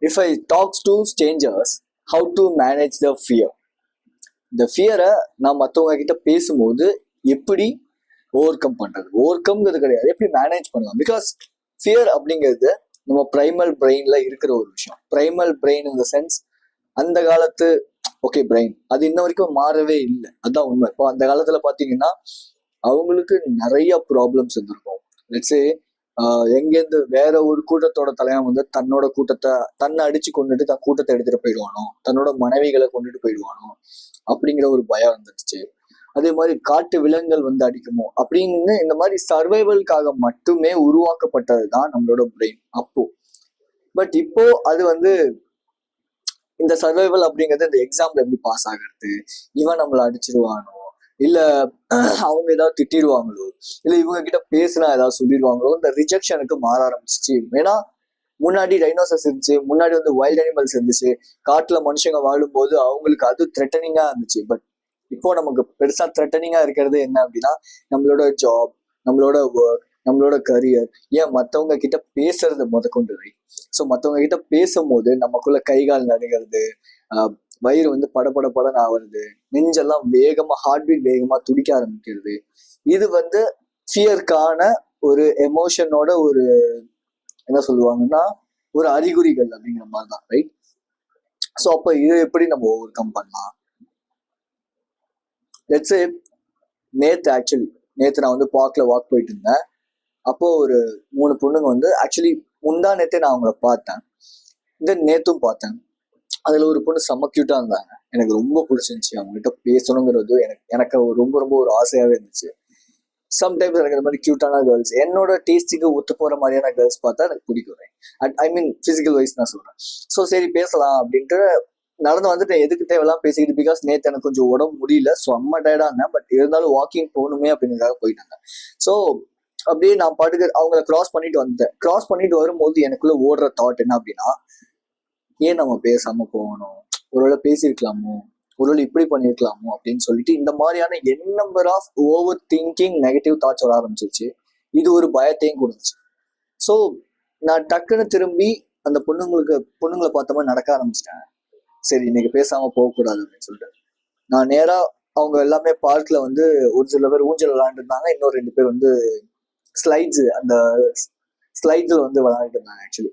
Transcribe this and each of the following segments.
If I talks to strangers, how to manage the fear? இந்த ஃபியரை நான் மற்றவங்க கிட்ட பேசும்போது எப்படி ஓவர் கம் பண்றது? ஓவர் கம்ங்கிறது கிடையாது, எப்படி மேனேஜ் பண்ணலாம். பிகாஸ் ஃபியர் அப்படிங்கிறது நம்ம ப்ரைமல் பிரெயின்ல இருக்கிற ஒரு விஷயம். ப்ரைமல் பிரெயின் இந்த சென்ஸ் அந்த காலத்து ஓகே பிரெயின் அது இன்ன வரைக்கும் மாறவே இல்லை, அதுதான் உண்மை. இப்போ அந்த காலத்துல பாத்தீங்கன்னா அவங்களுக்கு நிறைய ப்ராப்ளம்ஸ் இருந்திருக்கும். லெட்ஸே எங்கேருந்து வேற ஒரு கூட்டத்தோட தலைவன் வந்து தன்னோட கூட்டத்தை தன்னை அடிச்சு கொண்டுட்டு தன் கூட்டத்தை எடுத்துட்டு போயிடுவானோ, தன்னோட மனைவிகளை கொண்டுட்டு போயிடுவானோ அப்படிங்கிற ஒரு பயம் இருந்துச்சு. அதே மாதிரி காட்டு விலங்குகள் வந்து அடிக்குமோ அப்படின்னு இந்த மாதிரி சர்வைவல்காக மட்டுமே உருவாக்கப்பட்டது தான் நம்மளோட பிரெயின் அப்போ. பட் இப்போ அது வந்து இந்த சர்வைவல் அப்படிங்கிறது இந்த எக்ஸாம்ல எப்படி பாஸ் ஆகிறது, இவன் நம்மளை அடிச்சிருவானோ, இல்ல அவங்க ஏதாவது திட்டிடுவாங்களோ, இல்ல இவங்க கிட்ட பேசினா ஏதாவது சொல்லிடுவாங்களோ, இந்த ரிஜெக்ஷனுக்கு மாற ஆரம்பிச்சிச்சு. ஏன்னா முன்னாடி டைனோசர்ஸ் இருந்துச்சு, முன்னாடி வந்து வைல்ட் அனிமல்ஸ் இருந்துச்சு, காட்டுல மனுஷங்க வாழும்போது அவங்களுக்கு அது த்ரெட்டனிங்கா இருந்துச்சு. பட் இப்போ நமக்கு பெருசா த்ரெட்டனிங்கா இருக்கிறது என்ன அப்படின்னா நம்மளோட ஜாப், நம்மளோட ஒர்க், நம்மளோட கரியர், ஏன் மற்றவங்க கிட்ட பேசுறது முதற்கொண்டு. ஸோ மற்றவங்க கிட்ட பேசும்போது நமக்குள்ள கைகால் நடுகிறது, வயிறு வந்து படன்னு ஆகுறது, நெஞ்செல்லாம் வேகமா ஹார்ட் பீட் வேகமா துடிக்க ஆரம்பிக்கிறது. இது வந்து ஃபியர்க்கான ஒரு எமோஷனோட ஒரு என்ன சொல்லுவாங்கன்னா ஒரு அறிகுறிகள் அப்படிங்கிற மாதிரி தான், ரைட்? ஸோ அப்போ இதை எப்படி நம்ம ஓவர் கம் பண்ணலாம்? லெட்ஸே நேற்று நான் வந்து பார்க்ல வாக் போயிட்டு இருந்தேன். அப்போ ஒரு 3 பொண்ணுங்க வந்து ஆக்சுவலி முந்தா நேத்தே நான் அவங்கள பார்த்தேன், தென் நேத்தும் பார்த்தேன். அதுல ஒரு பொண்ணு செம்ம கியூட்டா இருந்தாங்க, எனக்கு ரொம்ப பிடிச்சிருந்துச்சு. அவங்ககிட்ட பேசணுங்கிறது எனக்கு ரொம்ப ரொம்ப ஒரு ஆசையாவே இருந்துச்சு. சம்டைம்ஸ் எனக்கு இந்த மாதிரி கியூட்டான கேர்ள்ஸ் என்னோட டேஸ்ட்டுக்கு ஒத்து போற மாதிரியான கேர்ள்ஸ் பார்த்தா எனக்கு பிடிக்கும். ஐ மீன் பிசிக்கல் வைஸ் நான் சொல்றேன். ஸோ சரி பேசலாம் அப்படின்ட்டு நடந்து வந்துட்டு எதுக்கு தேவையெல்லாம் பேசிக்கிட்டு, பிகாஸ் நேற்று எனக்கு கொஞ்சம் உடம்பு முடியல, ஸோ அம்மா டயர்டா இருந்தேன். பட் இருந்தாலும் வாக்கிங் போகணுமே அப்படிங்கிறதுக்காக போயிட்டு இருந்தேன். ஸோ அப்படியே நான் பாட்டுக்கு அவங்கள கிராஸ் பண்ணிட்டு வந்துட்டேன். கிராஸ் பண்ணிட்டு வரும்போது எனக்குள்ள ஓடுற தாட் என்ன அப்படின்னா, ஏன் நம்ம பேசாம போகணும், ஒருவேளை பேசியிருக்கலாமோ, ஒருவேளை இப்படி பண்ணியிருக்கலாமோ அப்படின்னு சொல்லிட்டு இந்த மாதிரியான N number of overthinking negative thoughts வர ஆரம்பிச்சிருச்சு. இது ஒரு பயத்தையும் கொடுத்துச்சு. ஸோ நான் டக்குன்னு திரும்பி அந்த பொண்ணுங்களை பார்த்த மாதிரி நடக்க ஆரம்பிச்சிட்டேன். சரி இன்னைக்கு பேசாம போகக்கூடாது அப்படின்னு சொல்லிட்டு நான் நேரா அவங்க எல்லாமே பார்க்ல வந்து ஒரு சில பேர் ஊஞ்சல் விளையாண்டு இருந்தாங்க, இன்னொரு 2 பேர் வந்து அந்த ஸ்லைட்ஸ்ல வந்து விளையாண்டுட்டு இருந்தாங்க. ஆக்சுவலி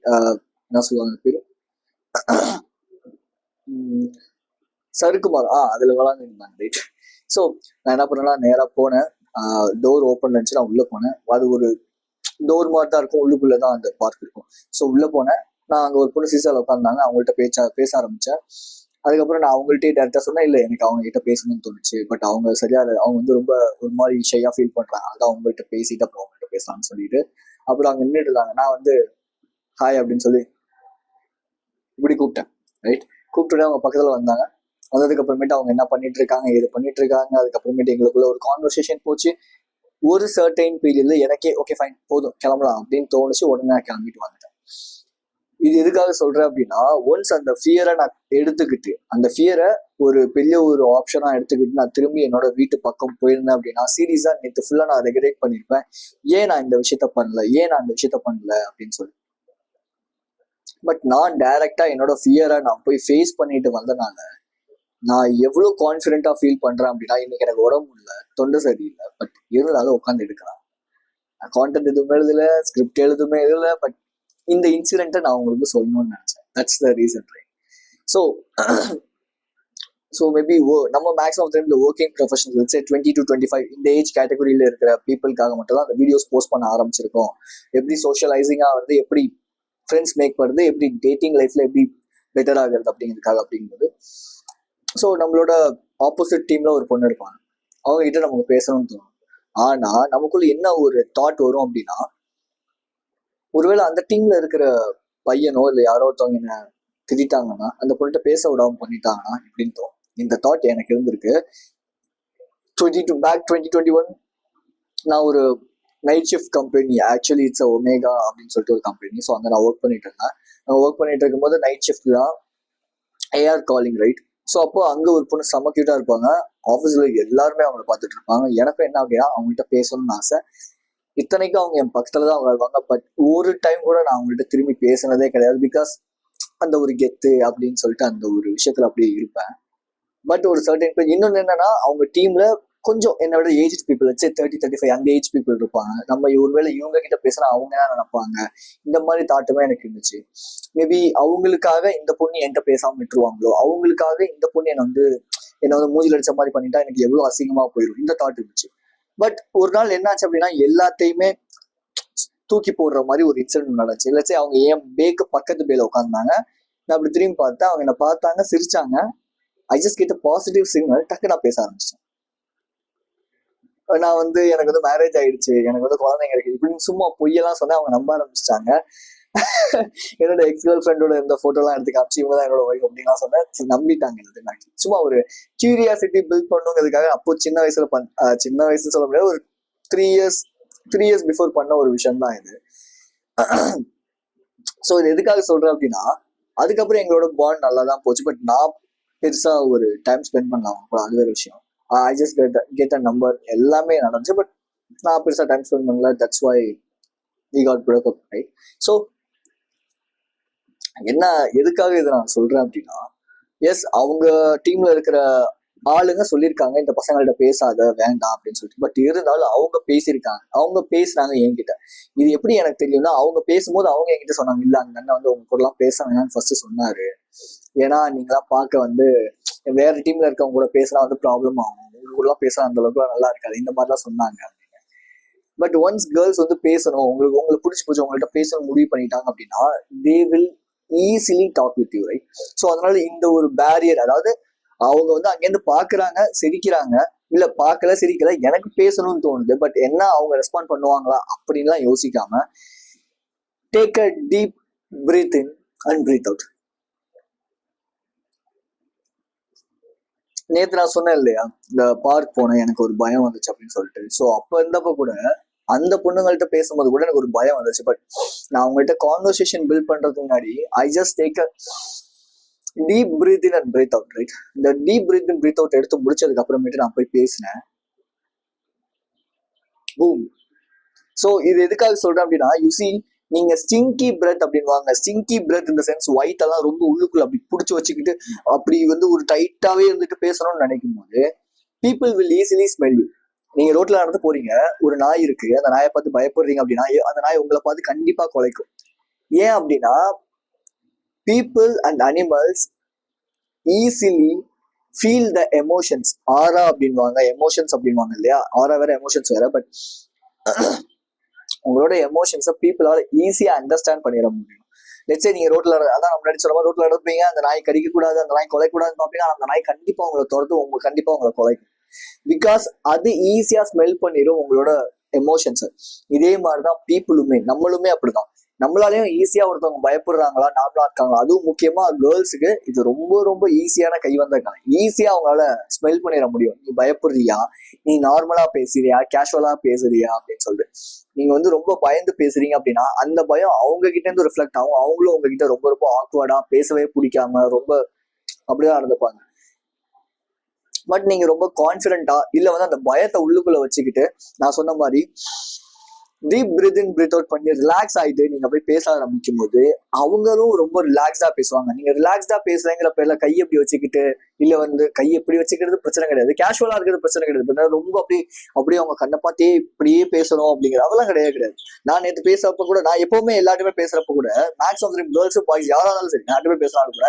என்ன சொல்லுவாங்க பேரு, சறுக்குமார், அதுல விளையாண்டு இருந்தாங்க, ரைட்? ஸோ நான் என்ன பண்ணேன்னா நேரா போனேன், டோர் ஓப்பன் இருந்துச்சு, நான் உள்ள போனேன். அது ஒரு டோர் மாதிரி தான் இருக்கும், உள்ளுக்குள்ளதான் அந்த பார்க் இருக்கும். ஸோ உள்ள போனேன். நான் அங்க ஒரு பொண்ணு சீசால உட்காந்தாங்க, அவங்கள்ட்ட பேச ஆரம்பிச்சேன். அதுக்கப்புறம் நான் அவங்கள்ட்டே டேரக்டா சொன்னேன், இல்லை எனக்கு அவங்க கிட்ட பேசணும்னு தோணுச்சு, பட் அவங்க சரியா அவங்க வந்து ரொம்ப ஒரு மாதிரி ஷையா ஃபீல் பண்றாங்க, அதான் அவங்கள்ட்ட பேசிட்டு அப்புறம் அவங்கள்ட்ட பேசலாம்னு சொல்லிட்டு அப்புறம் அங்க நின்றுட்டு இருந்தாங்க. நான் வந்து ஹாய் அப்படின்னு சொல்லி இப்படி கூப்பிட்டேன், ரைட்? கூப்பிட்டுட்டு அவங்க பக்கத்துல வந்தாங்க. வந்ததுக்கு அப்புறமேட்டு அவங்க என்ன பண்ணிட்டு இருக்காங்க, ஏது பண்ணிட்டு இருக்காங்க, அதுக்கப்புறமேட்டு எங்களுக்குள்ள ஒரு கான்வர்சேஷன் போச்சு. ஒரு சர்டைன் பீரியட்ல எனக்கே ஓகே ஃபைன் போதும் கிளம்பலாம் அப்படின்னு தோணுச்சு. உடனே நான் கிளம்பிட்டு வந்துட்டேன். இது எதுக்காக சொல்றேன் அப்படின்னா, ஒன்ஸ் அந்த ஃபியரை நான் எடுத்துக்கிட்டு, அந்த ஃபியரை ஒரு பெரிய ஒரு ஆப்ஷனா எடுத்துக்கிட்டு நான் திரும்பி என்னோட வீட்டு பக்கம் போயிருந்தேன் அப்படின்னா, சீரியஸா நேற்று ஃபுல்லா நான் ரெகுலேட் பண்ணிருப்பேன், ஏன் நான் இந்த விஷயத்த பண்ணல அப்படின்னு சொல்லி. பட் நான் டைரக்டா என்னோட ஃபியரை நான் போய் ஃபேஸ் பண்ணிட்டு வந்தனால நான் எவ்வளவு கான்ஃபிடென்ட்டா ஃபீல் பண்றேன் அப்படின்னா, இன்னைக்கு எனக்கு உடம்பு இல்லை, தொண்டை சரியில்லை, பட் இருந்தாலும் உட்காந்து எடுக்கலாம். கான்டென்ட் எதுவுமே எழுதல, ஸ்கிரிப்ட் எதுவுமே எழுதல, பட் இந்த இன்சிடென்ட்டை நான் உங்களுக்கு சொல்லணும்னு நினைச்சேன். That's the reason, right? So maybe நம்ம மேக்ஸிமம் டைம் இந்த ஒர்க்கிங் ப்ரொஃபஷனல்ஸ் 20 to 25 இந்த ஏஜ் கேட்டகரியில இருக்கிற பீப்புளுக்காக மட்டும் தான் அந்த வீடியோஸ் போஸ்ட் பண்ண ஆரம்பிச்சிருக்கோம். எப்படி சோஷியலைசிங்கா வந்து எப்படி ஃப்ரெண்ட்ஸ் மேக் பண்ணுறது, எப்படி டேட்டிங் லைஃப்ல எப்படி பெட்டர் ஆகுறது அப்படிங்கும்போது. ஸோ நம்மளோட ஆப்போசிட் டீம்ல ஒரு பொண்ணு இருப்பாங்க, அவங்க கிட்ட நமக்கு பேசணும்னு தோணும். ஆனா நமக்குள்ள என்ன ஒரு தாட் வரும் அப்படின்னா, ஒருவேளை அந்த டீம்ல இருக்கிற பையனோ இல்லை யாரோ ஒருத்தவங்க என்ன திட்டாங்கன்னா, அந்த பொண்ணுகிட்ட பேச விடாம பண்ணிட்டாங்கன்னா இப்படின்னு தோணும். இந்த தாட் எனக்கு இருந்திருக்கு. 2021 நான் ஒரு night shift company, actually it's omega அப்படின்னு சொல்லிட்டு ஒரு கம்பெனி. ஸோ அங்கே நான் ஒர்க் பண்ணிட்டு இருந்தேன். ஒர்க் பண்ணிட்டு இருக்கும்போது நைட் ஷிஃப்ட் தான், ஏஆர் காலிங், ரைட்? ஸோ அப்போ அங்கே ஒரு பொண்ணு செம்ம கியூட்டா இருப்பாங்க, ஆஃபீஸில் எல்லாருமே அவங்கள பார்த்துட்டு இருப்பாங்க. எனக்கும் என்ன அப்படின்னா அவங்கள்ட்ட பேசணும்னு ஆசை. இத்தனைக்கும் அவங்க என் பக்கத்துல தான் அவங்க வருவாங்க, பட் ஒரு டைம் கூட நான் அவங்கள்ட்ட திரும்பி பேசினதே கிடையாது. பிகாஸ் அந்த ஒரு கெத்து அப்படின்னு சொல்லிட்டு அந்த ஒரு விஷயத்துல அப்படியே இருப்பேன். பட் ஒரு சர்டன் இன்னொன்று என்னன்னா, அவங்க டீம்ல கொஞ்சம் என்னோட ஏஜ் பீப்புள் வச்சு 30-35 அந்த ஏஜ் பீப்புள் இருப்பாங்க. நம்ம ஒருவேளை இவங்க கிட்ட பேசுனா அவங்க என்ன நினைப்பாங்க, இந்த மாதிரி தாட்டுமே எனக்கு இருந்துச்சு. மேபி அவங்களுக்காக இந்த பொண்ணு என்கிட்ட பேசாம விட்டுருவாங்களோ, அவங்களுக்காக இந்த பொண்ணு என்ன வந்து மூஞ்சில் அடிச்ச மாதிரி பண்ணிட்டா எனக்கு எவ்வளவு அசிங்கமா போயிடும், இந்த தாட் இருந்துச்சு. பட் ஒரு நாள் என்னாச்சு அப்படின்னா, எல்லாத்தையுமே தூக்கி போடுற மாதிரி ஒரு இன்சிடென்ட் நடந்துச்சு. இல்லச்சு அவங்க என் பேக்கு பக்கத்து பேல உட்காந்தாங்க. நான் அப்படி திரும்பி பார்த்தேன், அவங்க என்ன பார்த்தாங்க, சிரிச்சாங்க. I just get positive signal. டக்கு நான் பேச ஆரம்பிச்சேன். நான் வந்து எனக்கு வந்து மேரேஜ் ஆயிடுச்சு, எனக்கு வந்து குழந்தைங்க இருக்கு இப்படின்னு சும்மா பொய்யெல்லாம் சொன்னேன். அவங்க நம்ப ஆரம்பிச்சிட்டாங்க. என்னோட எக்ஸ் கேர்ள் ஃப்ரெண்டோட இந்த போட்டோலாம் எடுத்து காமிச்சு இவங்க தான் என்னோட ஒய்ஃப் அப்படின்லாம் சொன்னேன். நம்பிட்டாங்க. சும்மா ஒரு கியூரியாசிட்டி பில்ட் பண்ணுங்கிறதுக்காக அப்போ சின்ன வயசுல சின்ன வயசுல சொல்ல முடியாது, ஒரு 3 இயர்ஸ் பிஃபோர் பண்ண ஒரு விஷயம் தான் இது. ஸோ இது எதுக்காக சொல்றேன் அப்படின்னா, அதுக்கப்புறம் எங்களோட பாண்ட் நல்லா தான் போச்சு. பட் நான் பெருசா ஒரு டைம் ஸ்பெண்ட் பண்ணலாம் கூட, அது வேற விஷயம். I just get a number, எல்லாமே நடந்துச்சு. பட் நான் பெருசா டைம் ஸ்பெண்ட் பண்ணல. That's why we got break up, right? So என்ன எதுக்காக இதை நான் சொல்றேன் அப்படின்னா, எஸ் அவங்க டீம்ல இருக்கிற ஆளுங்க சொல்லியிருக்காங்க இந்த பசங்கள்ட்ட பேசாத, வேண்டாம் அப்படின்னு சொல்லிட்டு. பட் இருந்தாலும் அவங்க பேசியிருக்காங்க, அவங்க பேசுறாங்க என்கிட்ட. இது எப்படி எனக்கு தெரியும்னா, அவங்க பேசும்போது அவங்க என்கிட்ட சொன்னாங்க, இல்ல அந்த அண்ணன் வந்து உங்க கூடலாம் பேச வேணாம்னு ஃபர்ஸ்ட் சொன்னாரு. ஏன்னா நீங்களாம் பார்க்க வந்து வேற டீம்ல இருக்கவங்க கூட பேசினா வந்து ப்ராப்ளம் ஆகும், உங்க கூடலாம் பேச அந்த அளவுக்கு நல்லா இருக்காது, இந்த மாதிரிலாம் சொன்னாங்க. பட் ஒன்ஸ் கேர்ள்ஸ் வந்து பேசணும், உங்களுக்கு பிடிச்சி போச்சு, உங்கள்கிட்ட பேசணும் முடிவு பண்ணிட்டாங்க அப்படின்னா, they will easily talk with you, right? So அதனால இந்த ஒரு பேரியர், அதாவது அவங்க வந்து அங்கேருந்து பாக்குறாங்க, சிரிக்கிறாங்க, இல்ல பார்க்கல சிரிக்கல, எனக்கு பேசணும்னு தோணுது, பட் என்ன அவங்க ரெஸ்பாண்ட் பண்ணுவாங்களா அப்படின்லாம் யோசிக்காம, take a deep breath in and breathe out. நேத்து நான் சொன்னேன் இல்லையா, இந்த பார்க் போனேன், எனக்கு ஒரு பயம் வந்துச்சு அப்படின்னு சொல்லிட்டு. ஸோ அப்ப இருந்தப்ப கூட அந்த பொண்ணுங்கள்ட்ட பேசும்போது கூட எனக்கு ஒரு பயம் வந்துச்சு. பட் நான் அவங்கள்ட்ட கான்வர்சேஷன் பில்ட் பண்றதுக்கு முன்னாடி I just take a deep breath in and breathe out, right? இந்த deep breath in breathe out எடுத்து முடிச்சதுக்கு அப்புறமேட்டு நான் போய் பேசினேன். பூம். ஸோ இது எதுக்காக சொல்றேன் அப்படின்னா, யூசி நீங்க ஸ்டிங்கி பிரெத் அப்படின்வாங்க. ஸ்டிங்கி பிரெத் இந்த சென்ஸ் ஒயிட் எல்லாம் ரொம்ப உள்ளுக்குள்ள அப்படி பிடிச்சி வச்சுக்கிட்டு அப்படி வந்து ஒரு டைட்டாவே இருந்துட்டு பேசணும்னு நினைக்கும் போது people will easily smell you. நீங்க ரோட்ல நடந்து போறீங்க, ஒரு நாய் இருக்கு, அந்த நாயை பார்த்து பயப்படுறீங்க அப்படின்னா அந்த நாய் உங்களை பார்த்து கண்டிப்பா குலைக்கும். ஏன் அப்படின்னா, people and animals easily feel the emotions. ஆரா அப்படின்வாங்க, எமோஷன்ஸ் அப்படின்வாங்க இல்லையா? ஆரா வேற, எமோஷன்ஸ் வேற. பட் உங்களோட எமோஷன்ஸை பீப்புளால ஈஸியா அண்டர்ஸ்டாண்ட் பண்ணிட முடியும். லெட்ஸ் சே நீங்க ரோட்ல, அதான் முன்னாடி சொல்ல மாதிரி ரோட்ல நடப்பீங்க, அந்த நாய் கடிக்க கூடாது, அந்த நாய் கொலைக்கூடாதுன்னு பாப்பீங்க, அந்த நாய் கண்டிப்பா உங்களை துரத்து, கண்டிப்பா உங்களை கொலைக்கும். பிகாஸ் அது ஈஸியா ஸ்மெல் பண்ணிடும் உங்களோட எமோஷன்ஸ். இதே மாதிரிதான் பீப்புளுமே, நம்மளுமே அப்படிதான். நம்மளாலையும் ஈஸியா ஒருத்தவங்க பயப்படுறாங்களா, நார்மலா இருக்காங்களா, அதுவும் முக்கியமா கேர்ள்ஸுக்கு இது ரொம்ப ரொம்ப ஈஸியான கை வந்திருக்காங்க. ஈஸியா அவங்களால ஸ்மெல் பண்ணிட முடியும். நீ பயப்படுறியா, நீ நார்மலா பேசுறியா, கேஷுவலா பேசுறியா அப்படின்னு சொல்லிட்டு. நீங்க வந்து ரொம்ப பயந்து பேசுறீங்க அப்படின்னா அந்த பயம் அவங்க கிட்ட இருந்து ரிஃப்ளெக்ட் ஆகும். அவங்களும் உங்ககிட்ட ரொம்ப ரொம்ப ஆக்வர்டா, பேசவே பிடிக்காம ரொம்ப அப்படிதான் நடந்துப்பாங்க. பட் நீங்க ரொம்ப கான்பிடென்டா, இல்ல வந்து அந்த பயத்தை உள்ளுக்குள்ள வச்சுக்கிட்டு நான் சொன்ன மாதிரி deep breath in breathe out பண்ணி ரிலாக்ஸ் ஆயிட்டு நீங்க போய் பேச ஆரம்பிக்கும் போது அவங்களும் ரொம்ப ரிலாக்ஸ்டா பேசுவாங்க. நீங்க ரிலாக்ஸ்டா பேசுறேங்கிற பேர்ல கையை எப்படி வச்சுக்கிட்டு, இல்ல வந்து கையை எப்படி வச்சுக்கிறது பிரச்சனை கிடையாது, கேஷுவலா இருக்கிறது பிரச்சனை கிடையாது. ரொம்ப அப்படியே அவங்க கண்ணை பார்த்தே இப்படியே பேசணும் அப்படிங்கிற அதெல்லாம் கிடையாது. நான் நேற்று பேசுறப்ப கூட, நான் எப்பவுமே எல்லாருமே பேசுறப்ப கூட மேக்ஸிமம் கேர்ள்ஸ் பாய்ஸ் யாரா இருந்தாலும் சரி, நான் பேசுறாலும் கூட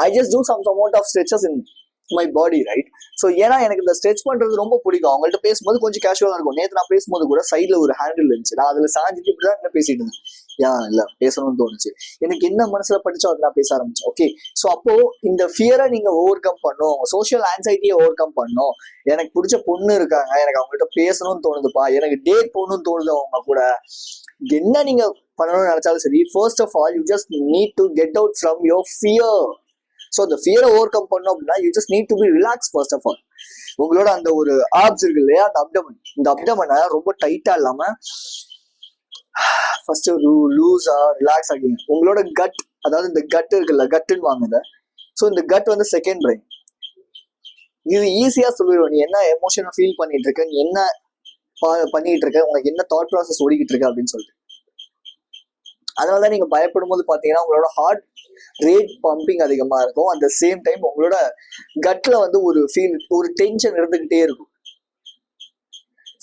I just do some amount of stretches in my body, right? So ஏன்னா எனக்கு இந்த ஸ்ட்ரெச் பண்றது ரொம்ப பிடிக்கும். அவங்கள்ட்ட பேசும்போது கொஞ்சம் கேஷுவலா இருக்கும். நேற்று நான் பேசும்போது கூட சைட்ல ஒரு ஹேண்டில் இருந்துச்சு, நான் அதுல சாஞ்சிட்டு இப்படிதான் என்ன பேசிட்டு இருந்தேன். இல்ல பேசணும்னு தோணுச்சு, எனக்கு என்ன மனசுல படிச்சோ அதை நான் பேச ஆரம்பிச்சேன். ஓகே, ஸோ அப்போ இந்த ஃபியரை நீங்க ஓவர் கம் பண்ணும், சோஷியல் ஆன்சைட்டியை ஓவர் கம் பண்ணும். எனக்கு பிடிச்ச பொண்ணு இருக்காங்க, எனக்கு அவங்கள்ட்ட பேசணும்னு தோணுதுப்பா, எனக்கு டேட் போகணும்னு தோணுது அவங்க கூட, என்ன நீங்க பண்ணணும்னு நினைச்சாலும் சரி, first of all you just need to get out from your fear. So அந்த ஃபியரை ஓவர் கம் பண்ணோம் அப்படின்னா you just need to be relax. First of all உங்களோட அந்த ஒரு ஆப்ஸ் இருக்கு இல்லையா, அந்த அப்டமன், இந்த அப்டமனை ரொம்ப டைட்டா இல்லாம ஃபர்ஸ்ட் லூஸா ரிலாக்ஸ் ஆகிங்க. உங்களோட கட், அதாவது இந்த கட் இருக்குல்ல, கட்டுன்னு வாங்குங்க. ஸோ இந்த கட் வந்து செகண்ட் பிரெயின். இது ஈஸியா சொல்லிடுவோம், நீ என்ன எமோஷனை ஃபீல் பண்ணிட்டு இருக்க, நீ என்ன பண்ணிட்டு இருக்க, உனக்கு என்ன தாட் ப்ராசஸ் ஓடிக்கிட்டு இருக்க அப்படின்னு சொல்லிட்டு. அதனால தான் நீங்க பயப்படும் போது பாத்தீங்கன்னா உங்களோட ஹார்ட் ரேட் பம்பிங் அதிகமா இருக்கும். அந்த சேம் டைம் உங்களோட கட்ல வந்து ஒரு டென்ஷன் இருந்துகிட்டே இருக்கும்.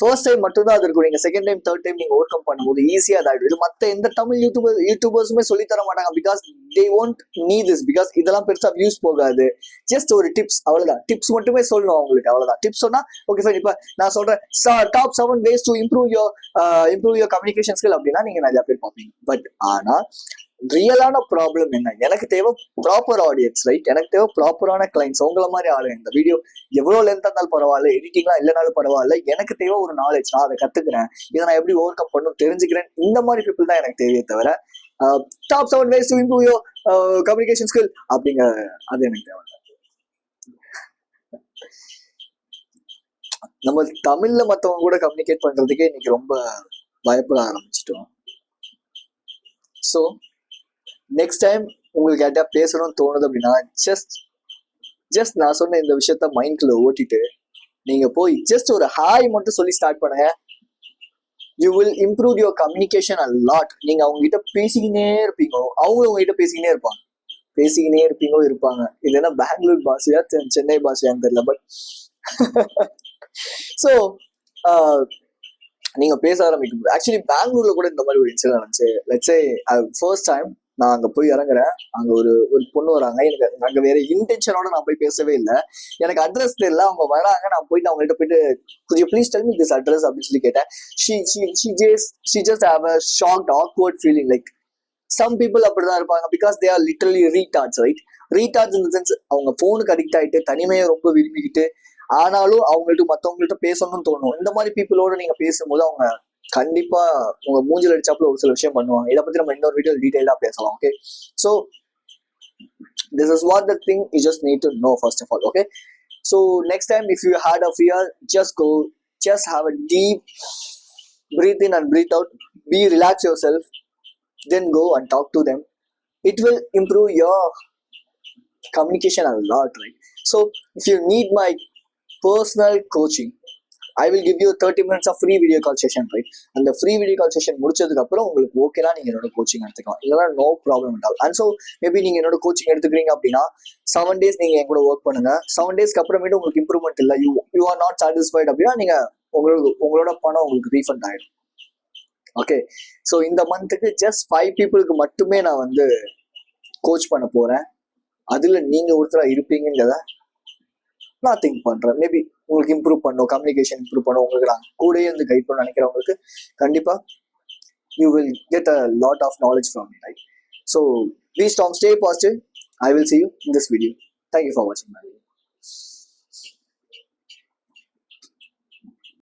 ஃபர்ஸ்ட் டைம் மட்டும் தான் அது இருக்கும். நீங்க செகண்ட் டைம் தேர்ட் டைம் நீங்க ஓவர் கம் பண்ணும்போது ஈஸியா அதாயிடும். இது மத்த எந்த தமிழ் யூடியூபர்ஸுமே சொல்லி தர மாட்டாங்க. Because they won't need this. Because இதெல்லாம் பெருசா வியூஸ் போகாது. ஜஸ்ட் ஒரு டிப்ஸ், அவ்வளவுதான். டிப்ஸ் மட்டுமே சொல்லணும் அவங்களுக்கு, அவ்வளவுதான். டிப்ஸ் சொன்னா ஓகே ஃபைன். இப்ப நான் சொல்றேன் top 7 ways to improve your communication skill அப்படின்னா நீங்க நிறைய பேர் பார்ப்பீங்க. பட் ஆனா ரியலான ப்ராப்ளம் என்ன? எனக்கு தேவை ப்ராப்பர் ஆடியன்ஸ், ரைட்? எனக்கு தேவை ப்ராப்பரான கிளைண்ட்ஸ், உங்களை மாதிரி ஆளுங்க. இந்த வீடியோ எவ்வளவு லென்த்தா இருந்தாலும் பரவாயில்ல, எடிட்டிங்லாம் இல்லைனாலும் பரவாயில்ல, எனக்கு தேவை ஒரு நாலேஜ். நான் அதை கத்துக்கிறேன், இதை நான் எப்படி ஓவர் கம் பண்ணணும் தெரிஞ்சுக்கிறேன். இந்த மாதிரி பீப்புள் தான் எனக்கு தேவையே தவிர top 7 ways to improve your communication skill அப்படிங்கிற அது எனக்கு தேவை. நம்ம தமிழ்ல மற்றவங்க கூட கம்யூனிகேட் பண்றதுக்கே இன்னைக்கு ரொம்ப பயப்பட ஆரம்பிச்சிட்டோம். ஸோ நெக்ஸ்ட் டைம் உங்களுக்கு யார்ட்டா பேசணும்னு தோணுது அப்படின்னா ஜஸ்ட் நான் சொன்ன இந்த விஷயத்த மைண்ட்ல ஓட்டிட்டு நீங்க போய் ஜஸ்ட் ஒரு ஹாய் மட்டும் சொல்லி ஸ்டார்ட் பண்ணுங்க. You will improve your communication a lot. நீங்க அவங்க கிட்ட பேசிக்கினே இருப்பீங்க, அவங்க உங்ககிட்ட பேசிக்கினே இருப்பாங்க. இது என்ன பெங்களூர் பாஷையா சென்னை பாஷையான்னு தெரியல. பட் ஸோ நீங்க பேச ஆரம்பிக்கும் போது ஆக்சுவலி பெங்களூர்ல கூட இந்த மாதிரி ஒரு இன்சிடென்ட் நடந்துச்சு. லெட்ஸ் சே ஃபர்ஸ்ட் டைம் நான் அங்க போய் இறங்குறேன். அங்க ஒரு பொண்ணு வராங்க. எனக்கு அங்க வேற இன்டென்ஷனோட நான் போய் பேசவே இல்லை. எனக்கு அட்ரஸ் தெரியல. அவங்க வராங்க. நான் போயிட்டு அவங்கள்ட்ட போயிட்டு could you please tell me this address அப்படின்னு சொல்லி கேட்டேன். she just have a shocked awkward feeling. like some people அப்படிதான் இருப்பாங்க. because they are literally retards, right? retards in the sense அவங்க போனுக்கு அடிக்ட் ஆயிட்டு தனிமையை ரொம்ப விரும்பிக்கிட்டு ஆனாலும் அவங்கள்ட்ட மற்றவங்கள்ட்ட பேசணும்னு தோணும். இந்த மாதிரி பீப்புளோட நீங்க பேசும்போது அவங்க கண்டிப்பா உங்க மூஞ்சில் அடிச்சாப்புல ஒரு சில விஷயம் பண்ணுவாங்க. இதை பத்தி நம்ம இன்னொரு வீடியோ டீடைலா பேசலாம். Okay, so this is what the thing you just need to know first of all. Okay, so next time if you had a fear, just have a deep breathe in and breathe out. Relax yourself, then go and talk to them. It will improve your communication a lot, right? So if you need my personal coaching, I will give you 30 minutes of free video call session, right? And the free video call session முடிச்சதுக்கு அப்புறம் உங்களுக்கு ஓகேனா நீங்க என்னோட coaching எடுத்துக்கலாம். இல்லைனா no problem at all. And so maybe நீங்க என்னோட கோச்சிங் எடுத்துக்கிறீங்க அப்படின்னா 7 days நீங்க என் கூட ஒர்க் பண்ணுங்க. 7 daysக்கு அப்புறமேட்டு உங்களுக்கு இம்ப்ரூவ்மெண்ட் இல்லை, யூ ஆர் நாட் சாட்டிஸ்ஃபைட் அப்படின்னா நீங்க உங்களோட பணம் உங்களுக்கு ரீஃபண்ட் ஆயிடும். ஓகே, ஸோ இந்த மந்த்துக்கு ஜஸ்ட் 5 பீப்புளுக்கு மட்டுமே நான் வந்து கோச் பண்ண போறேன். அதுல நீங்க ஒருத்தரா இருப்பீங்கிறத நான் திங்க் பண்றேன். மேபி உங்களுக்கு இம்ப்ரூவ் பண்ணும், கம்யூனிகேஷன் இம்ப்ரூவ் பண்ணும், உங்களுக்கு நான் கூடயே இருந்து கைட் பண்ண நினைக்கிறவங்களுக்கு கண்டிப்பா you will get a lot of knowledge from me, right? So be strong, stay positive. I will see you in this video. Thank you for watching my video.